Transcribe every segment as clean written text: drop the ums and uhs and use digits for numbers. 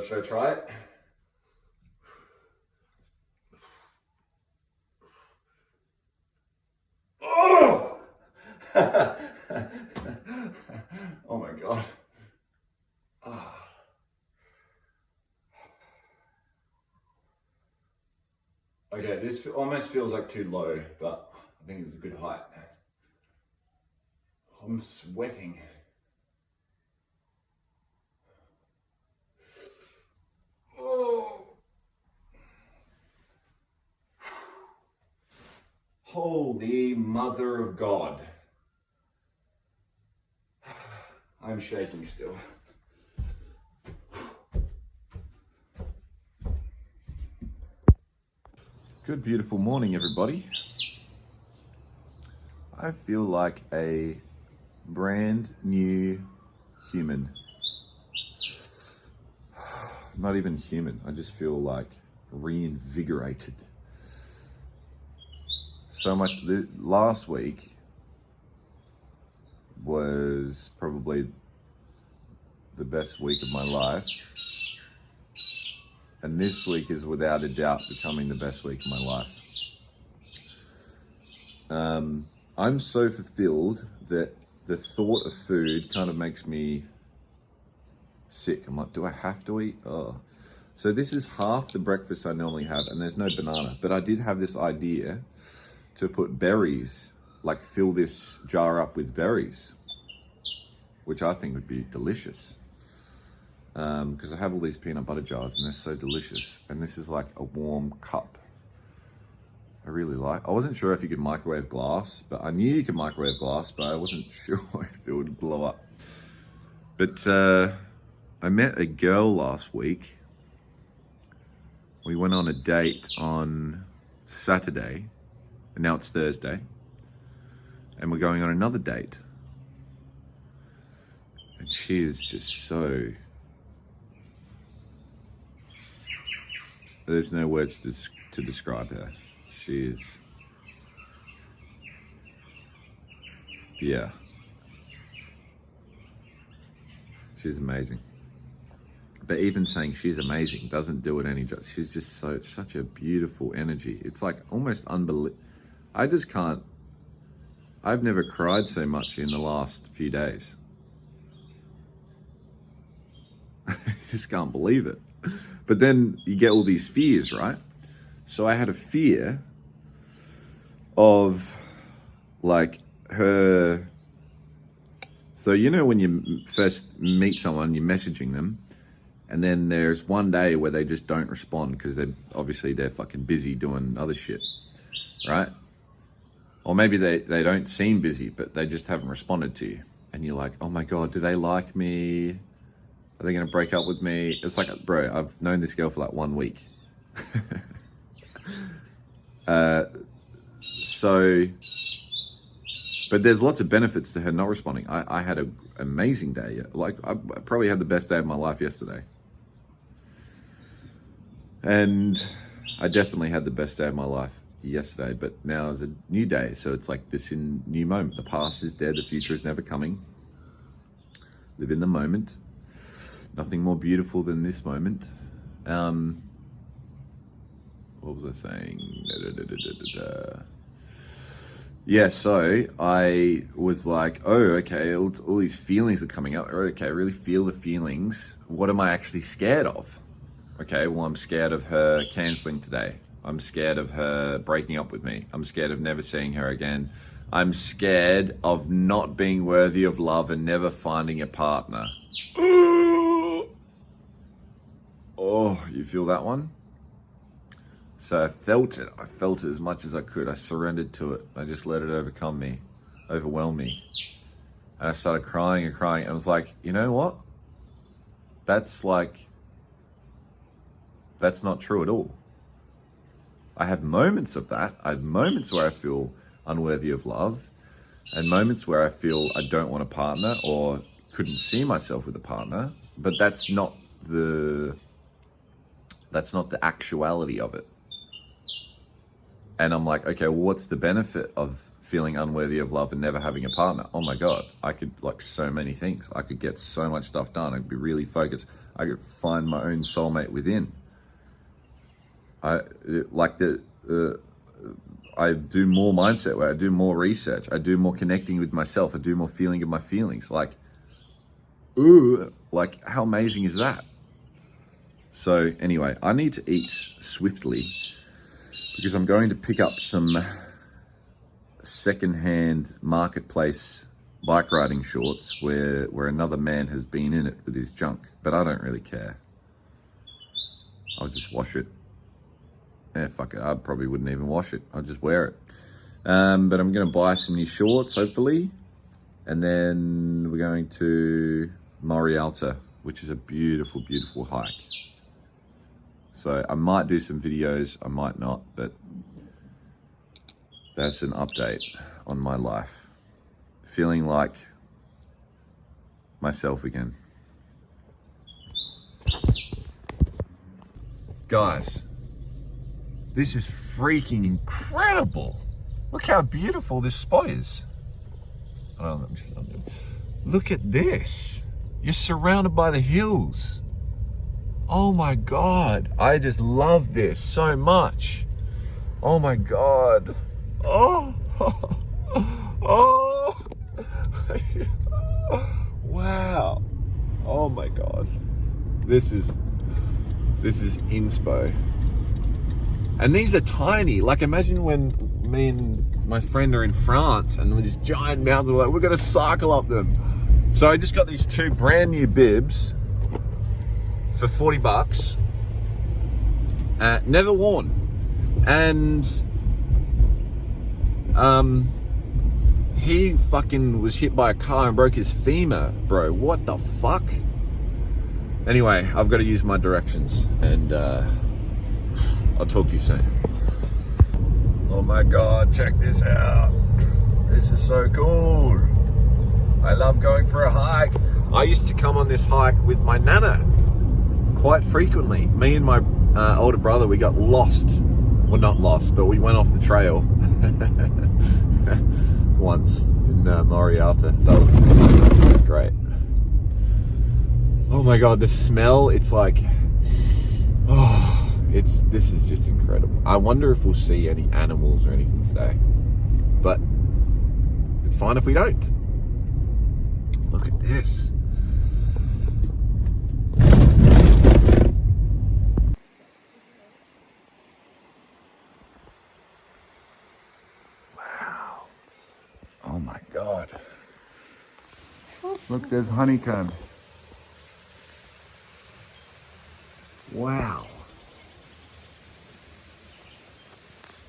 Should I try it? Oh! Oh my God. Oh. Okay, this almost feels like too low, but I think it's a good height. I'm sweating. Oh. Holy Mother of God. I'm shaking still. Good, beautiful morning, everybody. I feel like a brand new human. Not even human, I just feel like reinvigorated. So much. Last week was probably the best week of my life. And this week is without a doubt becoming the best week of my life. I'm so fulfilled that the thought of food kind of makes me sick. I'm like, do I have to eat? Oh. So this is half the breakfast I normally have, and there's no banana. But I did have this idea to put berries, like fill this jar up with berries, which I think would be delicious. Because I have all these peanut butter jars and they're so delicious. And this is like a warm cup. I really like. I wasn't sure if you could microwave glass, but I knew you could microwave glass, but I wasn't sure if it would blow up. But I met a girl last week. We went on a date on Saturday, and now it's Thursday. And we're going on another date. And she is just so... There's no words to describe her. She is... Yeah. She's amazing. But even saying she's amazing doesn't do it any justice. She's just such a beautiful energy. It's like almost unbelievable. I just can't... I've never cried so much in the last few days. I just can't believe it. But then you get all these fears, right? So I had a fear of like her. So you know when you first meet someone, you're messaging them, and then there's one day where they just don't respond because they're fucking busy doing other shit, right? Or maybe they don't seem busy, but they just haven't responded to you. And you're like, oh my God, do they like me? Are they going to break up with me? It's like, bro, I've known this girl for like 1 week. But there's lots of benefits to her not responding. I had an amazing day. Like, I probably had the best day of my life yesterday. And I definitely had the best day of my life yesterday, but now is a new day. So it's like this new moment. The past is dead. The future is never coming. Live in the moment. Nothing more beautiful than this moment. What was I saying? Yeah, so I was like, oh, okay, all these feelings are coming up. Okay, I really feel the feelings. What am I actually scared of? Okay, well, I'm scared of her canceling today. I'm scared of her breaking up with me. I'm scared of never seeing her again. I'm scared of not being worthy of love and never finding a partner. Oh, you feel that one? So I felt it. I felt it as much as I could. I surrendered to it. I just let it overwhelm me. And I started crying and crying. And I was like, you know what? That's not true at all. I have moments of that. I have moments where I feel unworthy of love, and moments where I feel I don't want a partner or couldn't see myself with a partner. But that's not the actuality of it. And I'm like, okay, well, what's the benefit of feeling unworthy of love and never having a partner? Oh my God, I could like so many things. I could get so much stuff done. I'd be really focused. I could find my own soulmate within. I do more mindset work. I do more research. I do more connecting with myself. I do more feeling of my feelings. Like, ooh, like how amazing is that? So anyway, I need to eat swiftly because I'm going to pick up some secondhand marketplace bike riding shorts where another man has been in it with his junk, but I don't really care. I'll just wash it. Yeah, fuck it. I probably wouldn't even wash it. I'll just wear it. But I'm going to buy some new shorts, hopefully. And then we're going to Morey Alta, which is a beautiful, beautiful hike. So I might do some videos, I might not, but that's an update on my life. Feeling like myself again. Guys, this is freaking incredible. Look how beautiful this spot is. Look at this. You're surrounded by the hills. Oh my God. I just love this so much. Oh my God. Oh. Oh. Wow. Oh my God. This is inspo. And these are tiny. Like imagine when me and my friend are in France and with this giant mountain, we're like, we're gonna cycle up them. So I just got these two brand new bibs for $40. Never worn. And he fucking was hit by a car and broke his femur, bro. What the fuck? Anyway, I've got to use my directions and I'll talk to you soon. Oh my God, check this out. This is so cool. I love going for a hike. I used to come on this hike with my nana quite frequently. Me and my older brother, we got lost. Well, not lost, but we went off the trail once in Morey Alta. That was great. Oh my God, the smell, it's like, oh, this is just incredible. I wonder if we'll see any animals or anything today, but it's fine if we don't. Look at this. Wow. Oh my God. Look, there's honeycomb. Wow.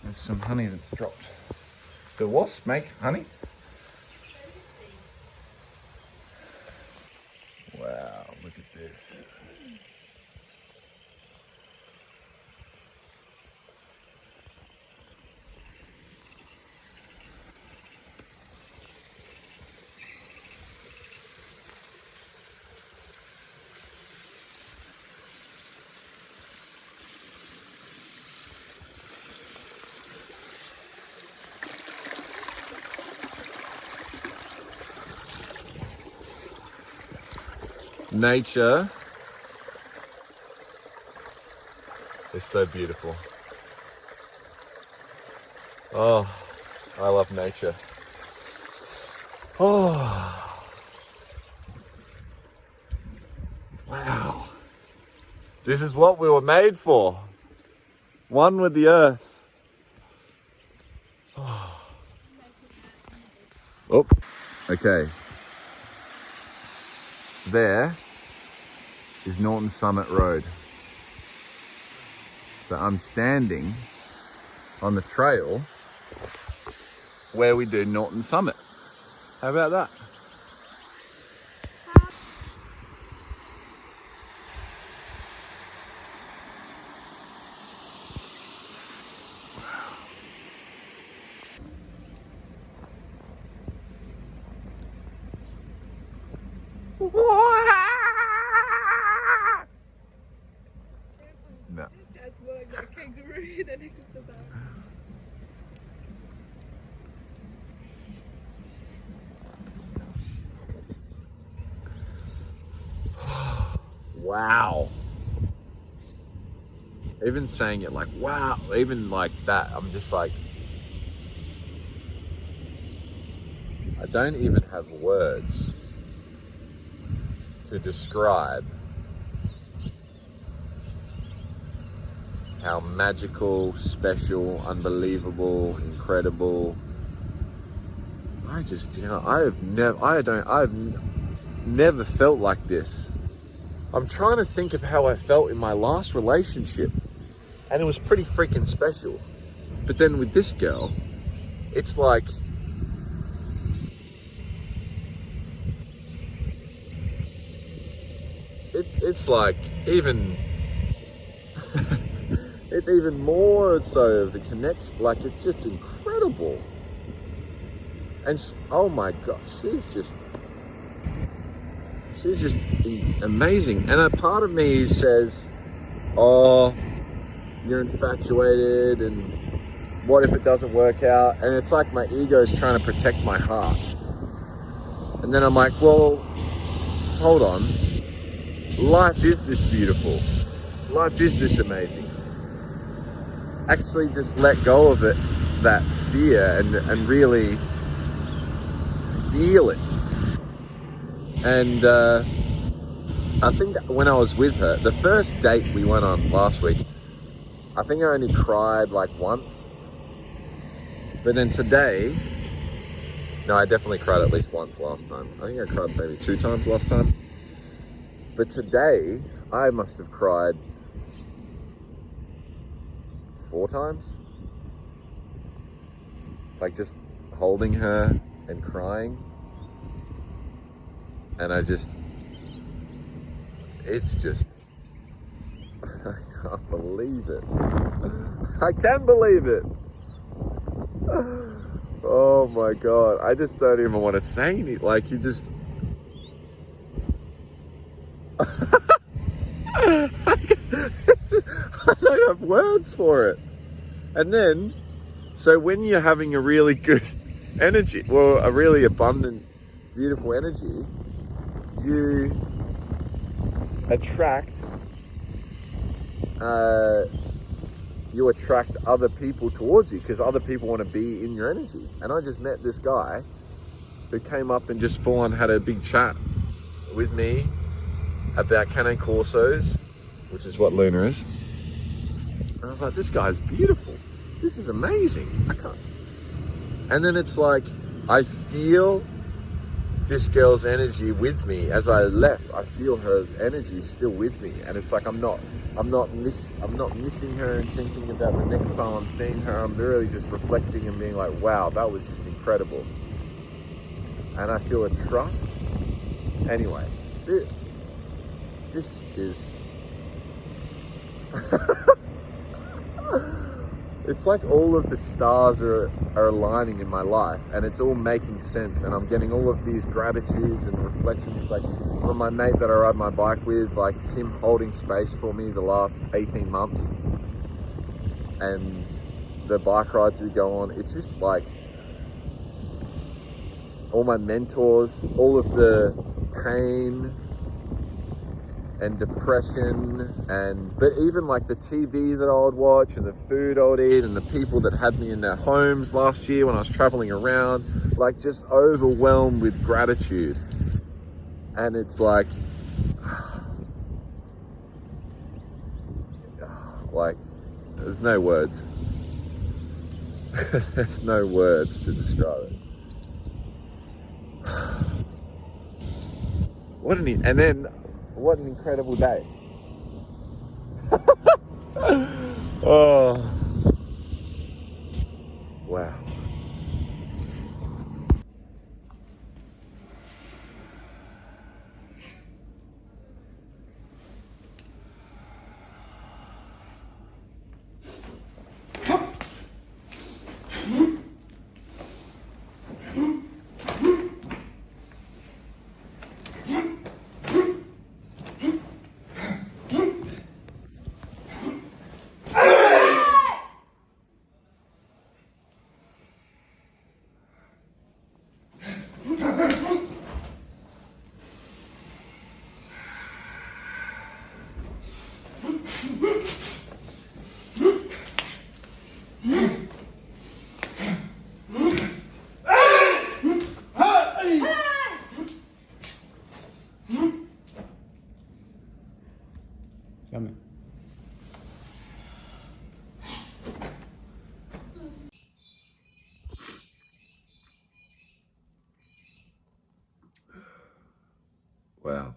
There's some honey that's dropped. Do wasps make honey? Wow, look at this. Nature is so beautiful. Oh, I love nature. Oh, wow. This is what we were made for. One with the earth. Oh, okay. There is Norton Summit Road. So I'm standing on the trail where we do Norton Summit. How about that? No. Sounds more like a kangaroo than a kookaburra. wow. Even saying it like, wow, even like that, I'm just like, I don't even have words to describe how magical, special, unbelievable, incredible. I just, I've never felt like this. I'm trying to think of how I felt in my last relationship, and it was pretty freaking special. But then with this girl, it's like, it's like even, it's even more so of the connection. Like, it's just incredible. And oh my God, she's just amazing. And a part of me says, oh, you're infatuated, and what if it doesn't work out? And it's like my ego is trying to protect my heart. And then I'm like, well, hold on. Life is this beautiful. Life is this amazing. Actually just let go of it, that fear, and really feel it. And I think when I was with her, the first date we went on last week, I think I only cried like once. But then today, no, I definitely cried at least once last time. I think I cried maybe 2 times last time. But today, I must have cried 4 times. Like just holding her and crying. And it's just, I can't believe it. I can believe it. Oh my God. I just don't even want to say anything. Like, you just, I don't have words for it. And then, so when you're having a really good energy, well, a really abundant, beautiful energy, you attract other people towards you, because other people want to be in your energy. And I just met this guy who came up and just full on had a big chat with me about Cane Corsos, which is what Luna is. And I was like, this guy's beautiful. This is amazing. I can't. And then it's like, I feel this girl's energy with me as I left. I feel her energy still with me, and it's like I'm not missing her and thinking about the next time I'm seeing her. I'm really just reflecting and being like, wow, that was just incredible. And I feel a trust. Anyway, this is it's like all of the stars are aligning in my life, and it's all making sense, and I'm getting all of these gratitudes and reflections, like from my mate that I ride my bike with, like him holding space for me the last 18 months, and the bike rides we go on. It's just like all my mentors, all of the pain and depression, but even like the TV that I would watch and the food I would eat and the people that had me in their homes last year when I was traveling around, like just overwhelmed with gratitude. And it's like there's no words. There's no words to describe it. What an incredible day. Oh, wow. Wow.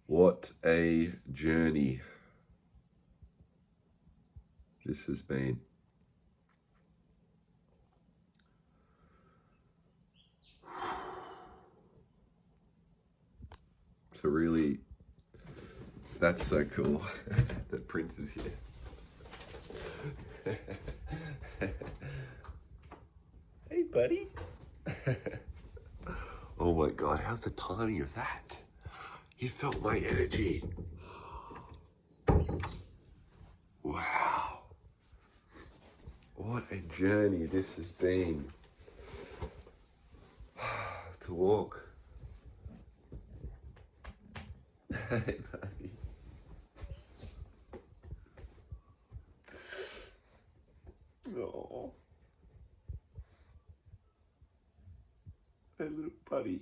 What a journey this has been. So really, that's so cool that Prince is here. Hey, buddy. Oh my God, how's the timing of that? You felt my energy. Wow. What a journey this has been. To walk. Hey, buddy. Oh. Hey, little buddy.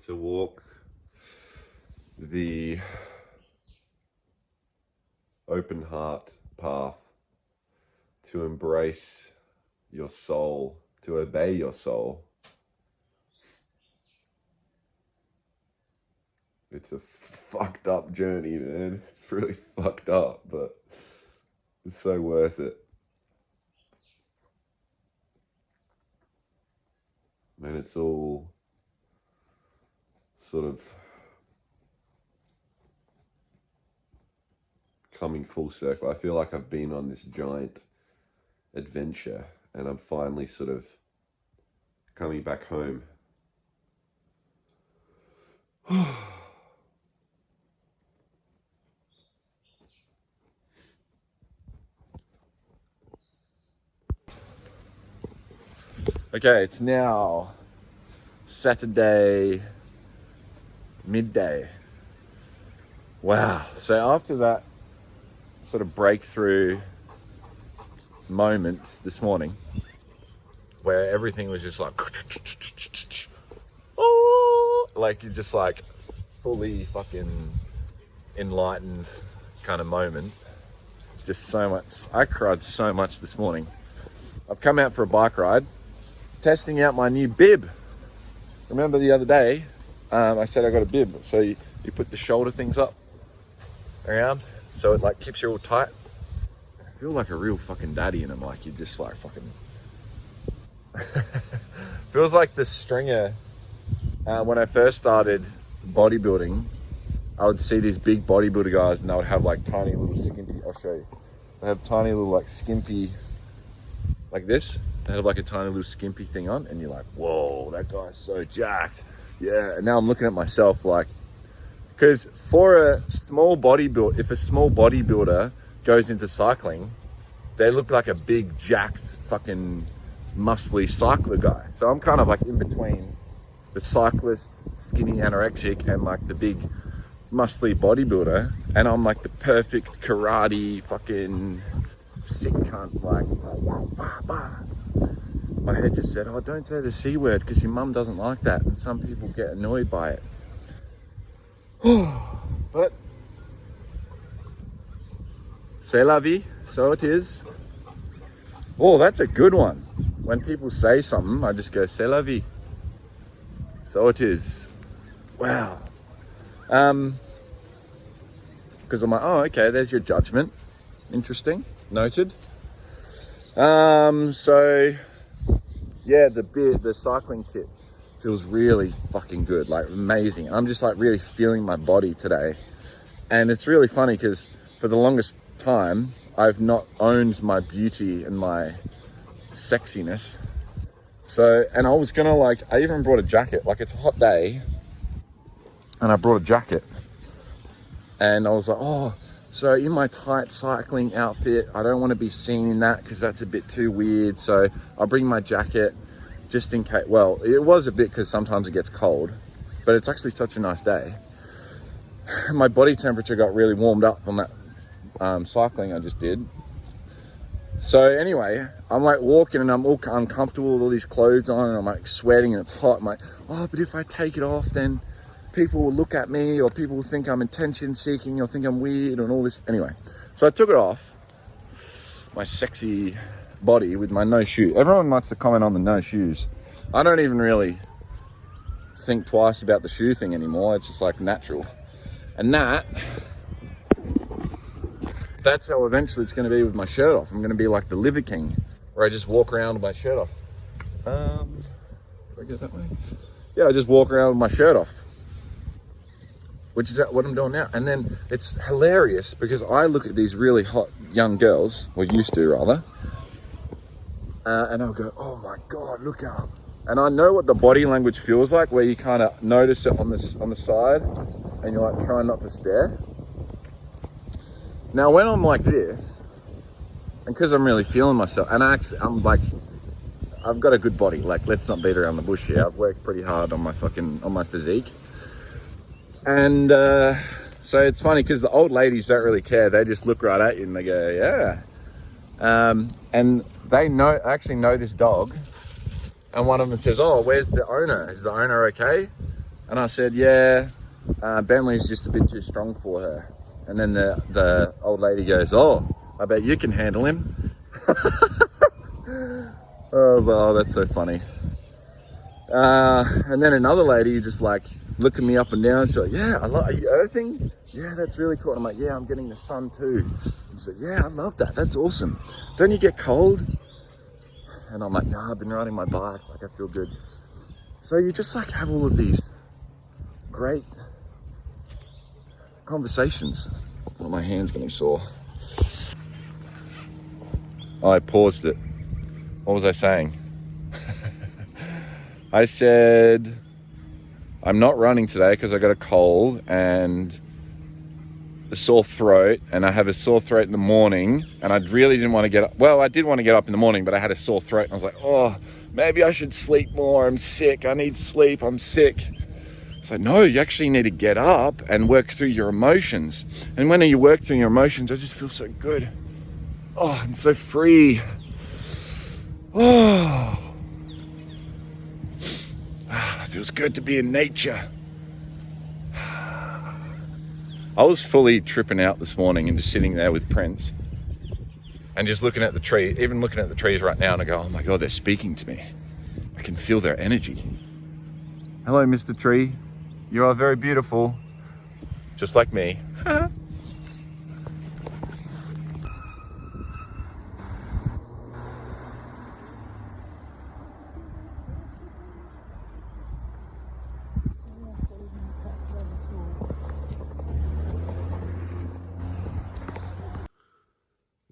To walk the open heart path, to embrace your soul, to obey your soul. It's a fucked up journey, man. It's really fucked up, but it's so worth it. And it's all sort of coming full circle. I feel like I've been on this giant adventure and I'm finally sort of coming back home. Okay, it's now Saturday midday. Wow. So after that sort of breakthrough moment this morning where everything was just like oh, like you're just like fully fucking enlightened kind of moment. Just so much. I cried so much this morning. I've come out for a bike ride, testing out my new bib. Remember the other day, I said I got a bib. So you put the shoulder things up around, so it like keeps you all tight. I feel like a real fucking daddy in them. Like you just like fucking. Feels like the stringer. When I first started bodybuilding, I would see these big bodybuilder guys, and they would have like tiny little skimpy. I'll show you. They have tiny little like skimpy, like this. They have like a tiny little skimpy thing on, and you're like, whoa, that guy's so jacked. Yeah. And now I'm looking at myself like, because for a small bodybuilder, if a small bodybuilder goes into cycling, they look like a big jacked fucking muscly cycler guy. So I'm kind of like in between the cyclist, skinny anorexic, and like the big muscly bodybuilder, and I'm like the perfect karate fucking sick cunt. Like, my head just said, oh, don't say the C word because your mum doesn't like that, and some people get annoyed by it. But c'est la vie, so it is. Oh, that's a good one. When people say something, I just go, c'est la vie, so it is. Wow. Because I'm like, oh, okay, there's your judgment. Interesting. Noted. So yeah, the cycling kit feels really fucking good, like amazing. I'm just like really feeling my body today. And it's really funny because for the longest time, I've not owned my beauty and my sexiness. So, and I was gonna like, I even brought a jacket, like it's a hot day, and I brought a jacket. And I was like, oh, so in my tight cycling outfit, I don't want to be seen in that because that's a bit too weird. So I'll bring my jacket just in case. Well, it was a bit because sometimes it gets cold, but it's actually such a nice day. My body temperature got really warmed up on that cycling I just did. So anyway, I'm like walking and I'm all uncomfortable with all these clothes on and I'm like sweating and it's hot. I'm like, oh, but if I take it off, then people will look at me, or people will think I'm attention seeking, or think I'm weird and all this. Anyway, so I took it off, my sexy body with my no shoe. Everyone likes to comment on the no shoes. I don't even really think twice about the shoe thing anymore. It's just like natural. And that's how eventually it's going to be with my shirt off. I'm going to be like the Liver King, where I just walk around with my shirt off. Did I get that way? Yeah, I just walk around with my shirt off, which is what I'm doing now. And then it's hilarious because I look at these really hot young girls, or used to rather, and I'll go, oh my God, look up. And I know what the body language feels like, where you kind of notice it on the side and you're like trying not to stare. Now, when I'm like this, and because I'm really feeling myself, and I'm like, I've got a good body. Like, let's not beat around the bush here. I've worked pretty hard on my physique. And so it's funny because the old ladies don't really care. They just look right at you and they go, yeah. And they actually know this dog. And one of them says, oh, where's the owner? Is the owner okay? And I said, yeah, Bentley's just a bit too strong for her. And then the old lady goes, oh, I bet you can handle him. I was like, oh, that's so funny. And then another lady just like looking me up and down. She's like, yeah, are you earthing? Yeah, that's really cool. I'm like, yeah, I'm getting the sun too. And she's like, yeah, I love that. That's awesome. Don't you get cold? And I'm like, nah, I've been riding my bike. Like, I feel good. So you just like have all of these great conversations. Oh, my hand's getting sore. Oh, I paused it. What was I saying? I said, I'm not running today because I got a cold and a sore throat, and I have a sore throat in the morning, and I really didn't want to get up. Well, I did want to get up in the morning, but I had a sore throat, and I was like, oh, maybe I should sleep more. I'm sick. I need sleep. I'm sick. It's like, no, you actually need to get up and work through your emotions. And when you work through your emotions, I just feel so good. Oh, I'm so free. Oh, it feels good to be in nature. I was fully tripping out this morning and just sitting there with Prince and just looking at the tree, even looking at the trees right now, and I go, oh my God, they're speaking to me. I can feel their energy. Hello, Mr. Tree. You are very beautiful, just like me.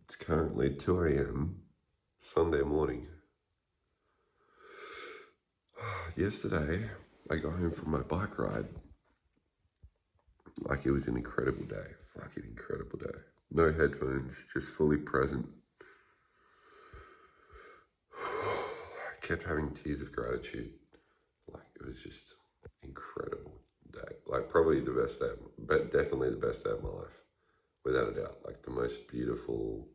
It's currently 2 a.m. Sunday morning. Yesterday, I got home from my bike ride. Like, it was an incredible day. Fucking incredible day. No headphones, just fully present. I kept having tears of gratitude. Like, it was just incredible day. Like, probably the best day, but definitely the best day of my life. Without a doubt. Like, the most beautiful,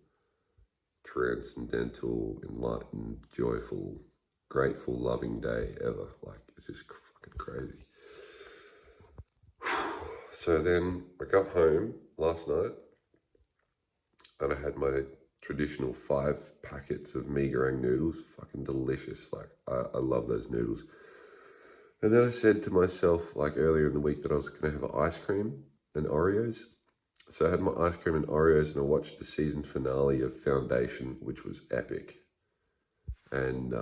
transcendental, enlightened, joyful, grateful, loving day ever. Like, it's just fucking crazy. So then I got home last night and I had my traditional 5 packets of mee goreng noodles. Fucking delicious. Like, I love those noodles. And then I said to myself, like, earlier in the week, that I was going to have ice cream and Oreos. So I had my ice cream and Oreos, and I watched the season finale of Foundation, which was epic. And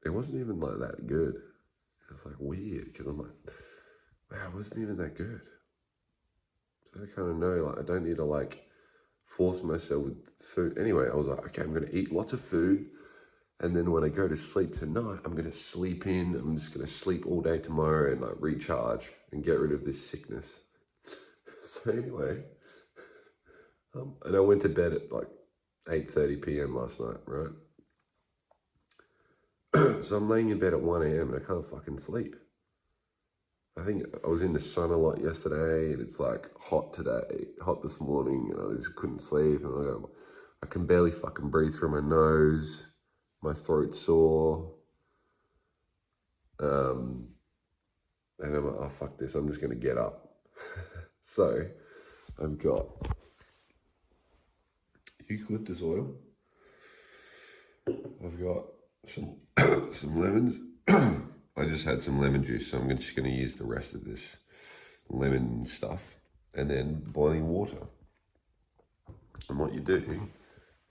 it wasn't even like that good. It was like weird, because I'm like, wow, it wasn't even that good. So I kind of know, like, I don't need to like force myself with food. Anyway, I was like, okay, I'm going to eat lots of food. And then when I go to sleep tonight, I'm going to sleep in. I'm just going to sleep all day tomorrow and like recharge and get rid of this sickness. So anyway, and I went to bed at like 8:30 p.m. last night, right? So I'm laying in bed at 1 a.m. and I can't fucking sleep. I think I was in the sun a lot yesterday, and it's like hot today, hot this morning, and I just couldn't sleep. And I can barely fucking breathe through my nose. My throat's sore. And I'm like, oh, fuck this, I'm just going to get up. So I've got eucalyptus oil. I've got some some lemons. I just had some lemon juice, so I'm just going to use the rest of this lemon stuff. And then boiling water. And what you do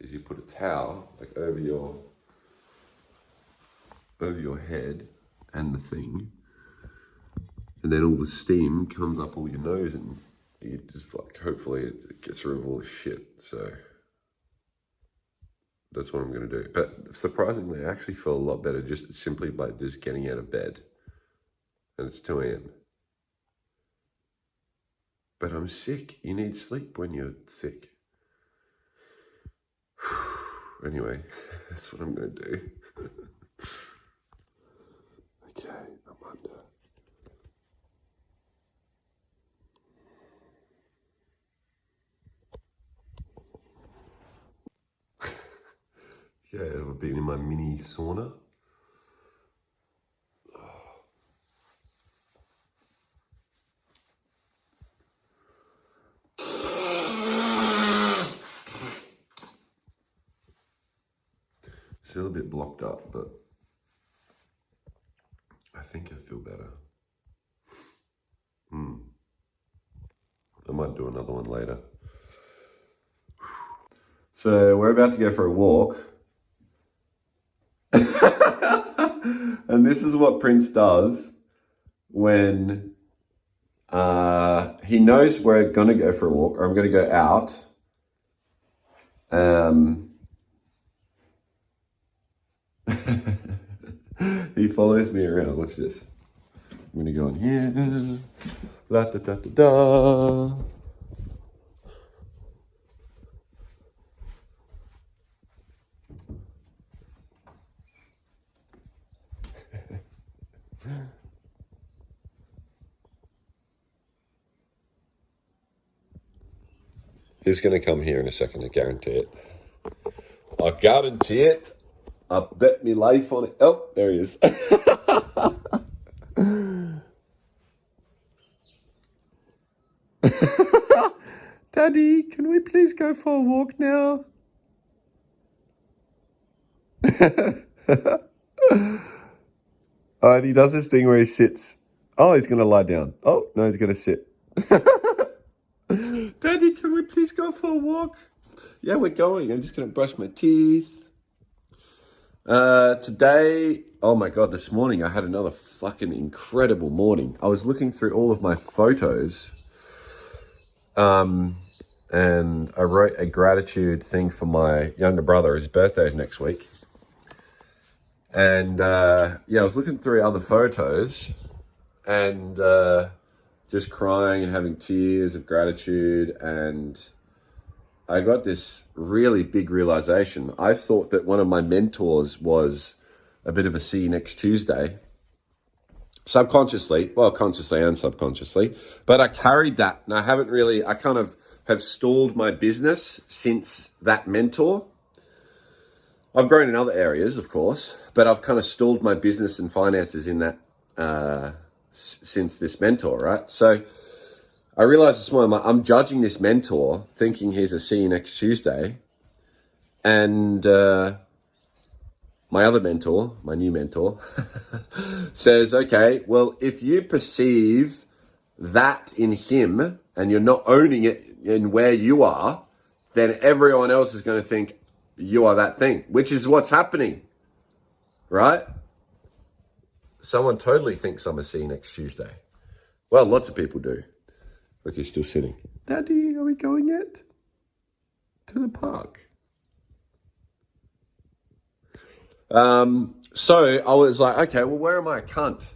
is you put a towel like over your head and the thing, and then all the steam comes up all your nose, and you just like, hopefully it gets rid of all the shit. So that's what I'm going to do. But surprisingly, I actually feel a lot better just simply by just getting out of bed. And it's 2 a.m. But I'm sick. You need sleep when you're sick. Anyway, that's what I'm going to do. Okay, I'm under. Yeah, I've been in my mini sauna. Still a bit blocked up, but I think I feel better. I might do another one later. So we're about to go for a walk. And this is what Prince does when he knows we're going to go for a walk, or I'm going to go out. He follows me around. Watch this. I'm going to go in here. La da da da da. He's going to come here in a second, I guarantee it. I guarantee it. I bet me life on it. Oh, there he is. Daddy, can we please go for a walk now? And he does this thing where he sits. Oh, he's going to lie down. Oh, no, he's going to sit. Daddy, can we please go for a walk? Yeah, we're going. I'm just going to brush my teeth. Today, oh my God, this morning I had another fucking incredible morning. I was looking through all of my photos, and I wrote a gratitude thing for my younger brother. His birthday is next week. And yeah, I was looking through other photos and just crying and having tears of gratitude, and I got this really big realization. I thought that one of my mentors was a bit of a see you next Tuesday. Subconsciously, well, consciously and subconsciously, but I carried that, and I kind of have stalled my business since that mentor. I've grown in other areas, of course, but I've kind of stalled my business and finances in that since this mentor, right? So I realized this morning, I'm judging this mentor, thinking he's a see you next Tuesday. And my other mentor, my new mentor, says, okay, well, if you perceive that in him and you're not owning it in where you are, then everyone else is going to think you are that thing, which is what's happening, right? Someone totally thinks I'm a see you next Tuesday. Well, lots of people do. Look, he's still sitting. Daddy, are we going yet? To the park. So I was like, okay, well, where am I a cunt?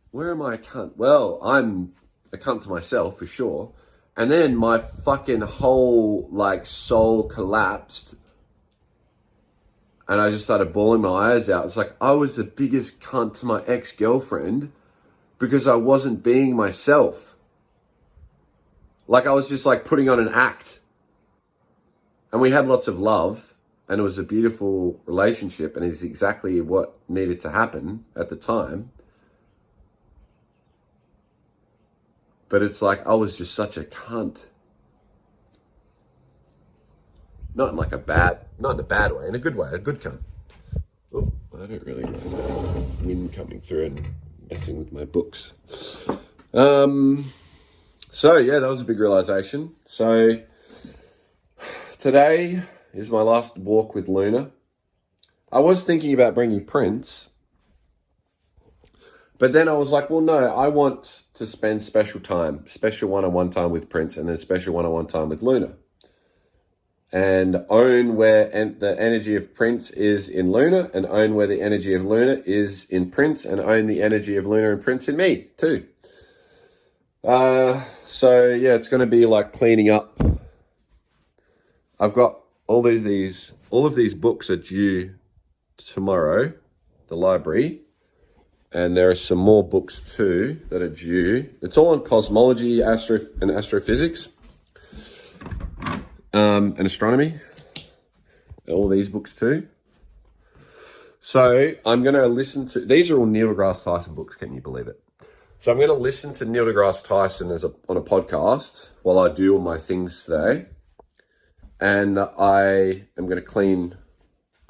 Where am I a cunt? Well, I'm a cunt to myself for sure. And then my fucking whole like soul collapsed. And I just started bawling my eyes out. It's like I was the biggest cunt to my ex-girlfriend because I wasn't being myself. Like I was just like putting on an act. And we had lots of love, and it was a beautiful relationship, and it's exactly what needed to happen at the time. But it's like, I was just such a cunt. Not in like not in a bad way, in a good way, a good cunt. Oh, I don't really know that wind coming through and messing with my books. So yeah, that was a big realization. So today is my last walk with Luna. I was thinking about bringing Prince, but then I was like, well, no, I want to spend special one-on-one time with Prince, and then special one-on-one time with Luna. And own where the energy of Prince is in Luna, and own where the energy of Luna is in Prince, and own the energy of Luna and Prince in me too. So yeah, it's going to be like cleaning up. I've got all of these books are due tomorrow, the library, and there are some more books too that are due. It's all on cosmology, astrophysics, and astronomy. All these books too. So I'm going to listen to, these are all Neil deGrasse Tyson books, can you believe it? So I'm going to listen to Neil deGrasse Tyson on a podcast while I do all my things today. And I am going to clean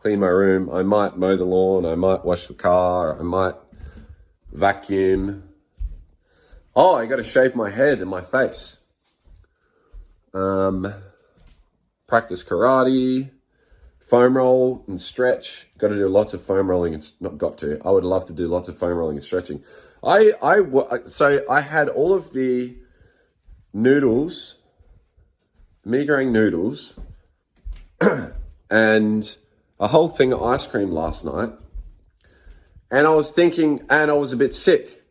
my room. I might mow the lawn. I might wash the car. I might vacuum. Oh, I got to shave my head and my face. Practice karate, foam roll and stretch. Got to do lots of foam rolling. It's not got to. I would love to do lots of foam rolling and stretching. So I had all of the noodles, Migraine noodles, and a whole thing of ice cream last night. And I was thinking, and I was a bit sick.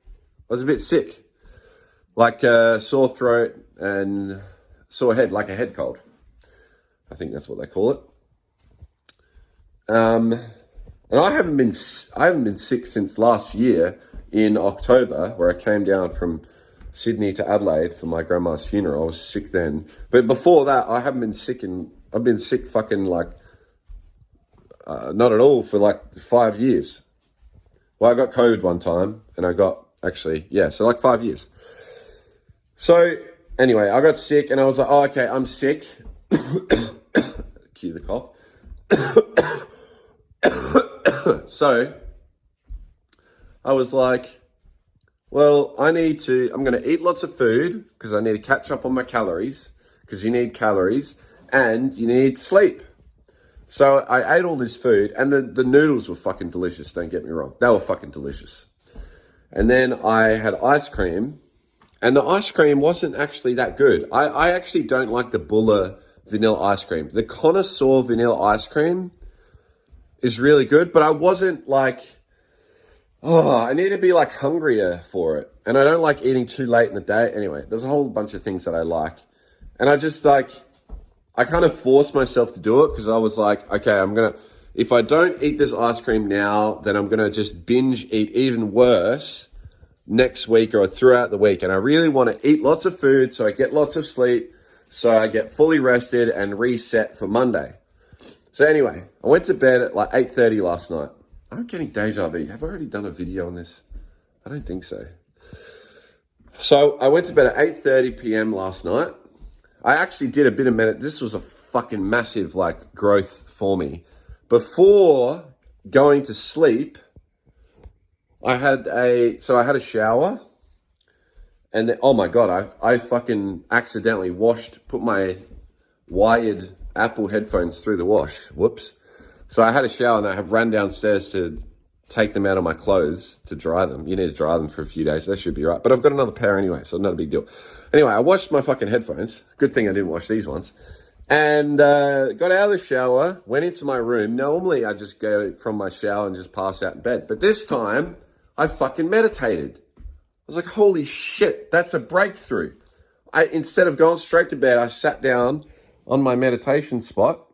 Like a sore throat and sore head, like a head cold. I think that's what they call it. And I haven't been sick since last year in October, where I came down from Sydney to Adelaide for my grandma's funeral. I was sick then. But before that, I haven't been sick I've been sick fucking like, not at all for like 5 years. Well, I got COVID one time and I got so like 5 years. So anyway, I got sick and I was like, oh, okay, I'm sick. Cue the cough. So I was like, well, I'm going to eat lots of food because I need to catch up on my calories, because you need calories and you need sleep. So I ate all this food, and the noodles were fucking delicious, don't get me wrong. They were fucking delicious. And then I had ice cream, and the ice cream wasn't actually that good. I actually don't like the Buller vanilla ice cream. The Connoisseur vanilla ice cream is really good, but I wasn't like, I need to be like hungrier for it. And I don't like eating too late in the day. Anyway, there's a whole bunch of things that I like. And I just like, I kind of forced myself to do it because I was like, okay, if I don't eat this ice cream now, then I'm going to just binge eat even worse next week or throughout the week. And I really want to eat lots of food so I get lots of sleep, so I get fully rested and reset for Monday. So anyway, I went to bed at like 8:30 last night. I'm getting deja vu. Have I already done a video on this? I don't think so. So I went to bed at 8:30 p.m. last night. I actually did a bit of this was a fucking massive like growth for me. Before going to sleep, I had a shower, and then, oh my God, I fucking accidentally put my wired Apple headphones through the wash. Whoops. So I had a shower and I have run downstairs to take them out of my clothes to dry them. You need to dry them for a few days. That should be right. But I've got another pair anyway, so not a big deal. Anyway, I washed my fucking headphones. Good thing I didn't wash these ones. And got out of the shower, went into my room. Normally I just go from my shower and just pass out in bed. But this time I fucking meditated. I was like, holy shit, that's a breakthrough. Instead of going straight to bed, I sat down on my meditation spot.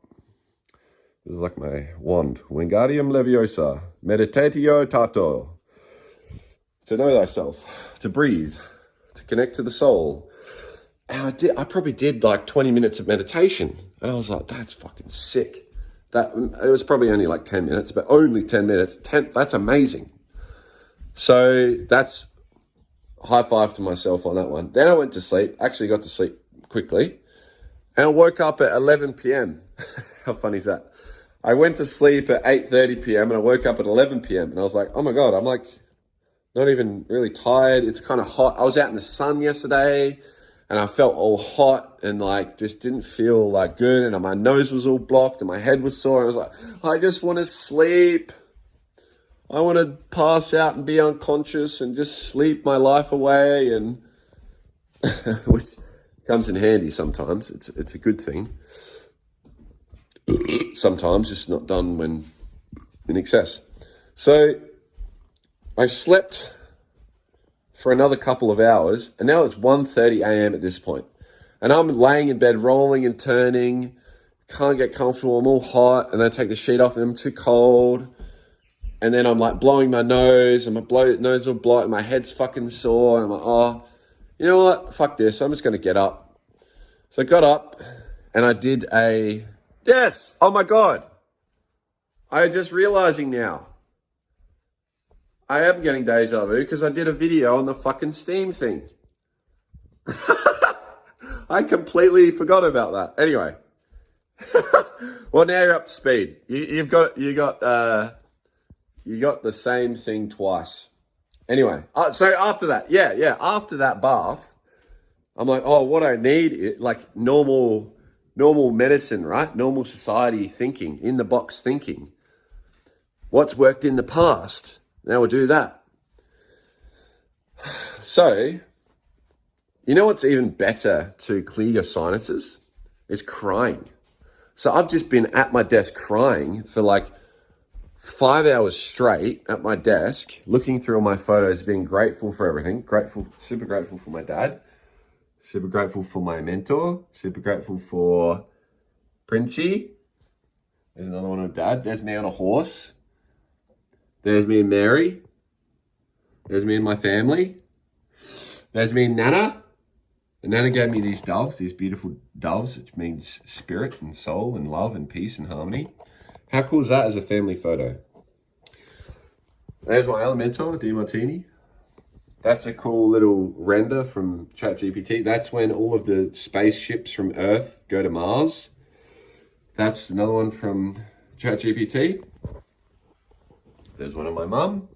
This is like my wand. Wingardium Leviosa. Meditatio tato. To know thyself. To breathe. To connect to the soul. And I probably did like 20 minutes of meditation. And I was like, that's fucking sick. It was probably only like 10 minutes, but only 10 minutes. That's amazing. So high five to myself on that one. Then I went to sleep, actually got to sleep quickly, and I woke up at 11 p.m. How funny is that? I went to sleep at 8:30 p.m. and I woke up at 11 p.m. and I was like, oh my God, I'm like not even really tired. It's kind of hot. I was out in the sun yesterday and I felt all hot and like just didn't feel like good. And my nose was all blocked and my head was sore. And I was like, I just want to sleep. I want to pass out and be unconscious and just sleep my life away. And which comes in handy sometimes. It's a good thing. Sometimes it's not done when in excess. So I slept for another couple of hours, and now it's 1:30 a.m. at this point. And I'm laying in bed, rolling and turning, can't get comfortable, I'm all hot, and I take the sheet off and I'm too cold. And then I'm like blowing my nose, and my nose will blow, and my head's fucking sore. And I'm like, oh, you know what? Fuck this. I'm just going to get up. So I got up, and I did a... Yes! Oh my God! I'm just realizing now. I am getting deja vu because I did a video on the fucking Steam thing. I completely forgot about that. Anyway. Well, now you're up to speed. You got the same thing twice. Anyway, so after that, after that bath, I'm like, oh, what I need, like normal medicine, right? Normal society thinking, in the box thinking. What's worked in the past? Now we'll do that. So, you know what's even better to clear your sinuses? Is crying. So I've just been at my desk crying for like 5 hours straight at my desk, looking through all my photos, being grateful for everything. Super grateful for my dad. Super grateful for my mentor. Super grateful for Princey. There's another one of Dad. There's me on a horse. There's me and Mary. There's me and my family. There's me and Nana. And Nana gave me these doves, these beautiful doves, which means spirit and soul and love and peace and harmony. How cool is that as a family photo? There's my Elementor, DiMartini. That's a cool little render from ChatGPT. That's when all of the spaceships from Earth go to Mars. That's another one from ChatGPT. There's one of my mum.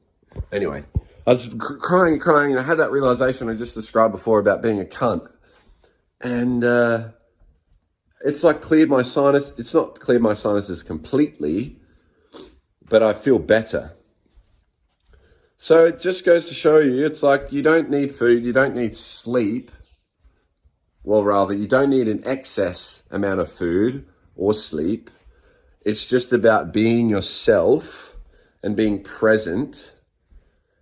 Anyway, I was crying, and I had that realization I just described before about being a cunt. And it's like cleared my sinus. It's not cleared my sinuses completely, but I feel better. So it just goes to show you, it's like you don't need food, you don't need sleep. Well, rather, you don't need an excess amount of food or sleep. It's just about being yourself and being present.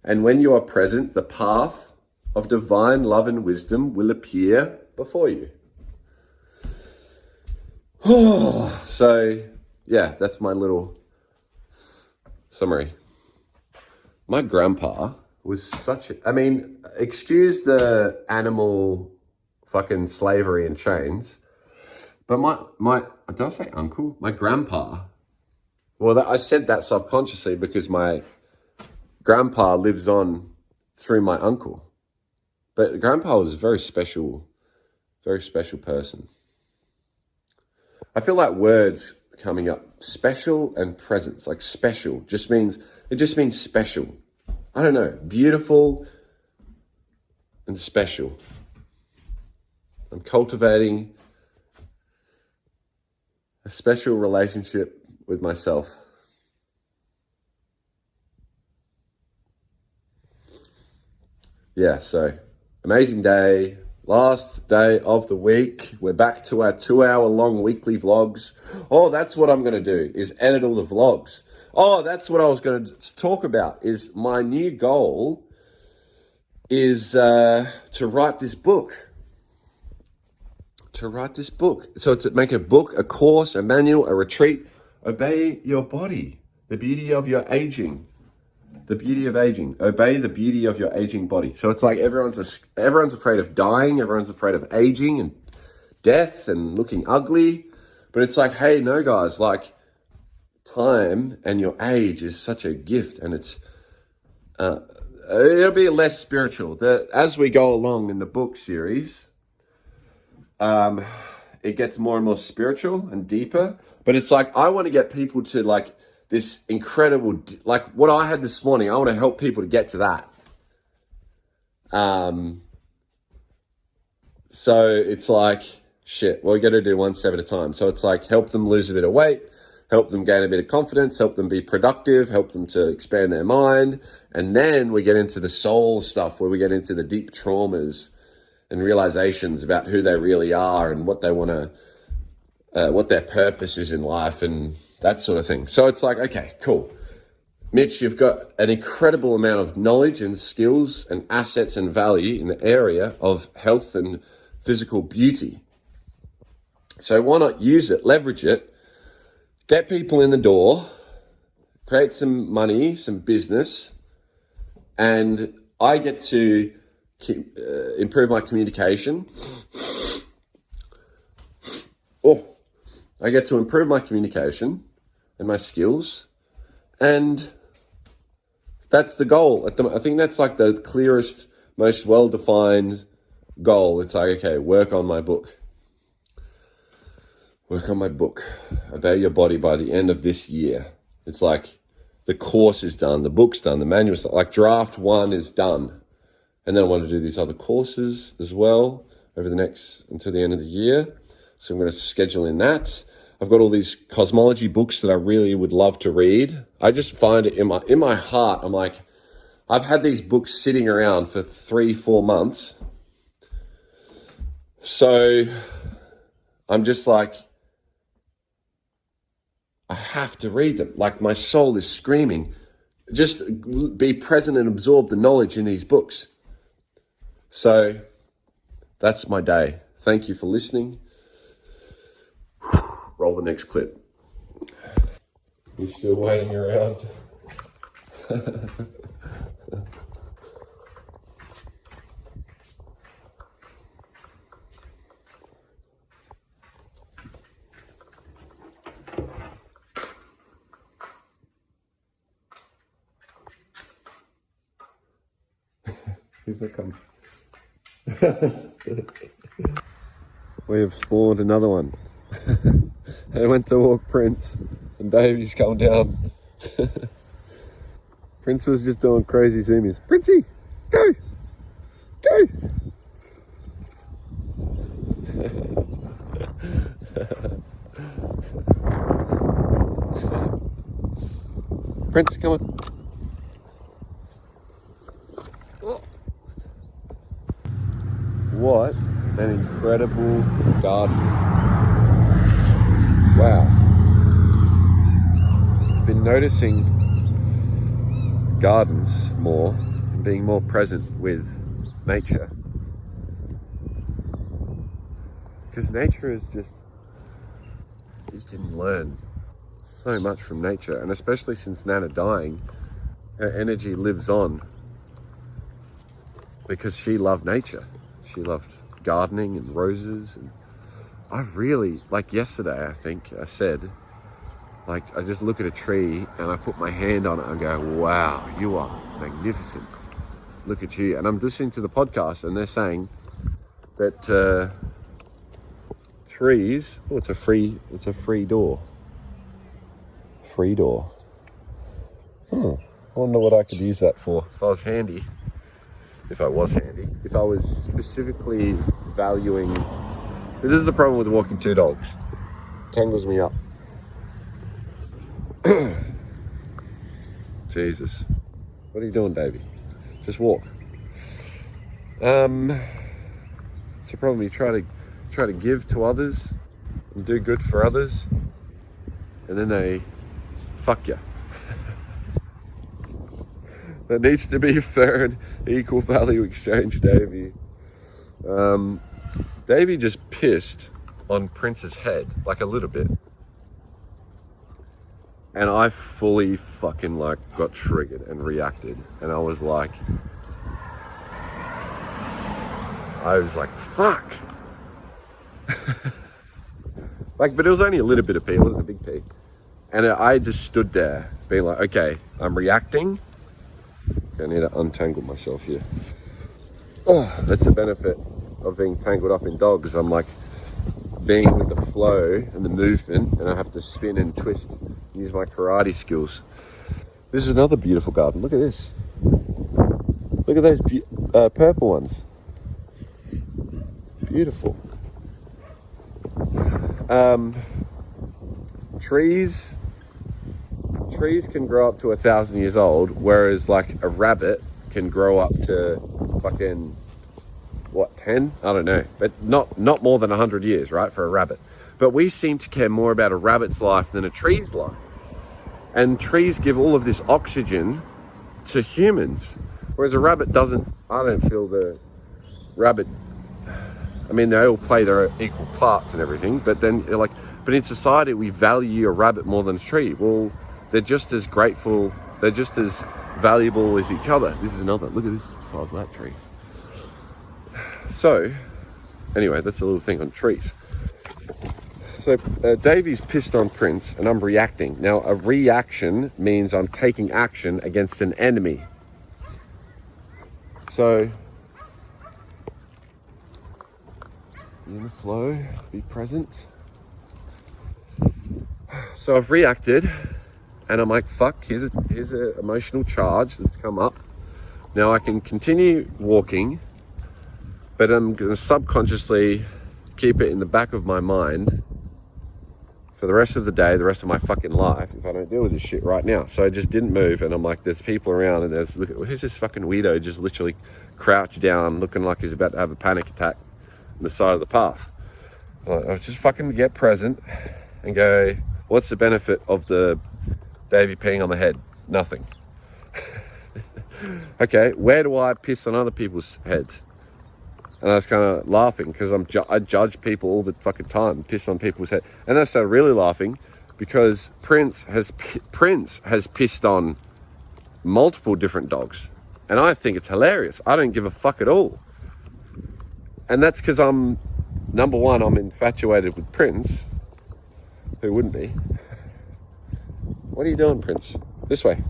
And when you are present, the path of divine love and wisdom will appear before you. So, yeah, that's my little summary. My grandpa was such a... I mean, excuse the animal fucking slavery and chains, but my did I say uncle? My grandpa... Well, I said that subconsciously because my grandpa lives on through my uncle. But grandpa was a very special person. I feel like words coming up, special and presence, like special just means special. I don't know, beautiful and special. I'm cultivating a special relationship with myself. Yeah, so amazing day. Last day of the week. We're back to our 2-hour-long weekly vlogs. Oh, that's what I'm going to do, is edit all the vlogs. Oh, that's what I was going to talk about, is my new goal is to write this book. So to make a book, a course, a manual, a retreat. Obey your body, the beauty of your aging. The beauty of aging. Obey the beauty of your aging body. So it's like everyone's afraid of dying. Everyone's afraid of aging and death and looking ugly. But it's like, hey, no, guys, like time and your age is such a gift, and it's it'll be less spiritual. As we go along in the book series, it gets more and more spiritual and deeper. But it's like, I want to get people to like this incredible, like what I had this morning. I want to help people to get to that. So it's like, shit, well, we got to do one step at a time. So it's like, help them lose a bit of weight, help them gain a bit of confidence, help them be productive, help them to expand their mind. And then we get into the soul stuff where we get into the deep traumas and realizations about who they really are and what they want to, what their purpose is in life and that sort of thing. So it's like, okay, cool. Mitch, you've got an incredible amount of knowledge and skills and assets and value in the area of health and physical beauty. So why not use it, leverage it, get people in the door, create some money, some business, and I get to improve my communication. I get to improve my communication and my skills, and that's the goal. I think that's like the clearest, most well-defined goal. It's like, okay, work on my book. Work on my book. Obey Your Body by the end of this year. It's like the course is done, the book's done, the manual's done. Like draft 1 is done. And then I want to do these other courses as well over until the end of the year. So I'm going to schedule in that. I've got all these cosmology books that I really would love to read. I just find it in my heart. I'm like, I've had these books sitting around for 3-4 months. So I'm just like, I have to read them. Like my soul is screaming. Just be present and absorb the knowledge in these books. So that's my day. Thank you for listening. Roll the next clip. You're still waiting around. He's not coming. We have spawned another one. I went to walk Prince and Davey's come down. Prince was just doing crazy zoomies. Princey, go! Go! Prince, come on. What an incredible garden. Wow. I've been noticing gardens more and being more present with nature. Because nature is you can learn so much from nature, and especially since Nana dying, her energy lives on because she loved nature. She loved gardening and roses, and I've really, like yesterday, I think I said, like I just look at a tree and I put my hand on it and go, wow, you are magnificent. Look at you. And I'm listening to the podcast and they're saying that trees, it's a free door. Free door. I wonder what I could use that for if I was handy. If I was specifically valuing. So this is the problem with walking 2 dogs. Tangles me up. Jesus. What are you doing, Davey? Just walk. It's a problem. You try to give to others and do good for others, and then they fuck you. There needs to be a fair and equal value exchange, Davey. Davey just pissed on Prince's head, like a little bit. And I fully fucking got triggered and reacted. And I was like, fuck. But it was only a little bit of pee, it wasn't a big pee. And I just stood there being like, okay, I'm reacting. I need to untangle myself here. Oh, that's the benefit of being tangled up in dogs. I'm like being with the flow and the movement, and I have to spin and twist and use my karate skills. This is another beautiful garden. Look at this. Look at those purple ones. Beautiful. Trees can grow up to 1,000 years old, whereas like a rabbit can grow up to fucking 10? I don't know, but not more than 100 years, right, for a rabbit. But we seem to care more about a rabbit's life than a tree's life. And trees give all of this oxygen to humans, whereas a rabbit doesn't. I don't feel the rabbit. I mean, they all play their equal parts and everything, but then but in society we value a rabbit more than a tree. Well, they're just as grateful. They're just as valuable as each other. This is another. Look at this size of that tree. So, anyway, that's a little thing on trees. So, Davey's pissed on Prince, and I'm reacting. Now, a reaction means I'm taking action against an enemy. So, in the flow, be present. So I've reacted, and I'm like, fuck, here's an emotional charge that's come up. Now I can continue walking, but I'm going to subconsciously keep it in the back of my mind for the rest of the day, the rest of my fucking life, if I don't deal with this shit right now. So I just didn't move, and I'm like, there's people around, and who's this fucking weirdo just literally crouched down, looking like he's about to have a panic attack on the side of the path. I was just fucking get present and go, what's the benefit of the Davey peeing on the head? Nothing. Okay, where do I piss on other people's heads? And I was kind of laughing because I judge people all the fucking time, piss on people's head. And I started really laughing because Prince has pissed on multiple different dogs. And I think it's hilarious. I don't give a fuck at all. And that's because number one, I'm infatuated with Prince. Who wouldn't be? What are you doing, Prince? This way.